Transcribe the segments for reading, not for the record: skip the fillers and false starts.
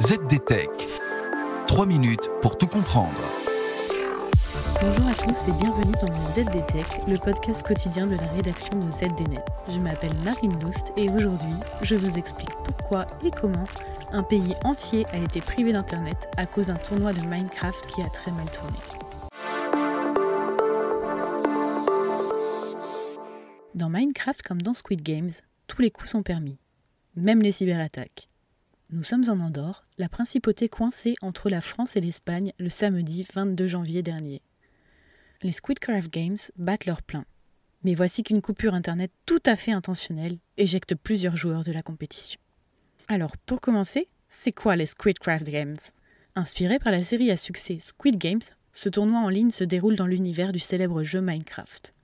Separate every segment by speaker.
Speaker 1: ZDTech. 3 minutes pour tout comprendre.
Speaker 2: Bonjour à tous et bienvenue dans mon ZDTech, le podcast quotidien de la rédaction de ZDNet. Je m'appelle Marine Loust et aujourd'hui, je vous explique pourquoi et comment un pays entier a été privé d'internet à cause d'un tournoi de Minecraft qui a très mal tourné. Dans Minecraft comme dans Squid Games, tous les coups sont permis, même les cyberattaques. Nous sommes en Andorre, la principauté coincée entre la France et l'Espagne le samedi 22 janvier dernier. Les Squidcraft Games battent leur plein. Mais voici qu'une coupure internet tout à fait intentionnelle éjecte plusieurs joueurs de la compétition. Alors pour commencer, c'est quoi les Squidcraft Games ? Inspiré par la série à succès Squid Games, ce tournoi en ligne se déroule dans l'univers du célèbre jeu Minecraft.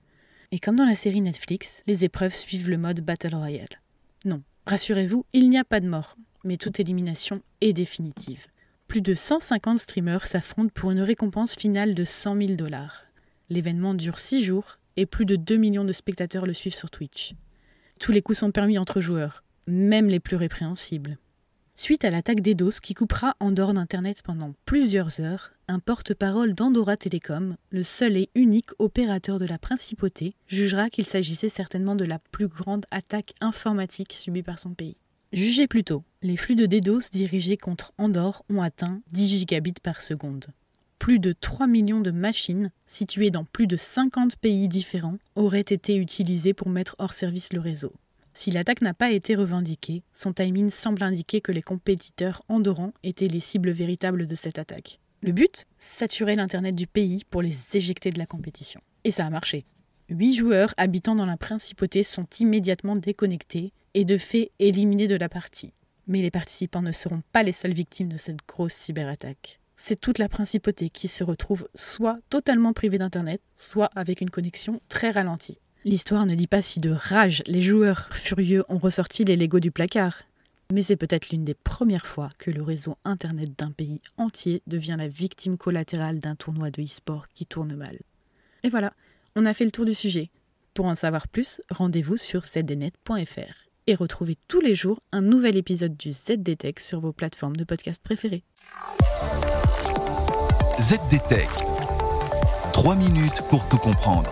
Speaker 2: Et comme dans la série Netflix, les épreuves suivent le mode Battle Royale. Non, rassurez-vous, il n'y a pas de mort, mais toute élimination est définitive. Plus de 150 streamers s'affrontent pour une récompense finale de 100 000 $. L'événement dure 6 jours et plus de 2 millions de spectateurs le suivent sur Twitch. Tous les coups sont permis entre joueurs, même les plus répréhensibles. Suite à l'attaque DDoS qui coupera Andorre d'Internet pendant plusieurs heures, un porte-parole d'Andorra Telecom, le seul et unique opérateur de la principauté, jugera qu'il s'agissait certainement de la plus grande attaque informatique subie par son pays. Jugez plutôt, les flux de DDoS dirigés contre Andorre ont atteint 10 gigabits par seconde. Plus de 3 millions de machines, situées dans plus de 50 pays différents, auraient été utilisées pour mettre hors service le réseau. Si l'attaque n'a pas été revendiquée, son timing semble indiquer que les compétiteurs andorrans étaient les cibles véritables de cette attaque. Le but ? Saturer l'internet du pays pour les éjecter de la compétition. Et ça a marché. 8 joueurs habitant dans la principauté sont immédiatement déconnectés et de fait éliminés de la partie. Mais les participants ne seront pas les seules victimes de cette grosse cyberattaque. C'est toute la principauté qui se retrouve soit totalement privée d'internet, soit avec une connexion très ralentie. L'histoire ne dit pas si de rage les joueurs furieux ont ressorti les Legos du placard. Mais c'est peut-être l'une des premières fois que le réseau internet d'un pays entier devient la victime collatérale d'un tournoi de e-sport qui tourne mal. Et voilà, on a fait le tour du sujet. Pour en savoir plus, rendez-vous sur zdnet.fr et retrouvez tous les jours un nouvel épisode du ZDTech sur vos plateformes de podcast préférées.
Speaker 1: ZDTech. 3 minutes pour tout comprendre.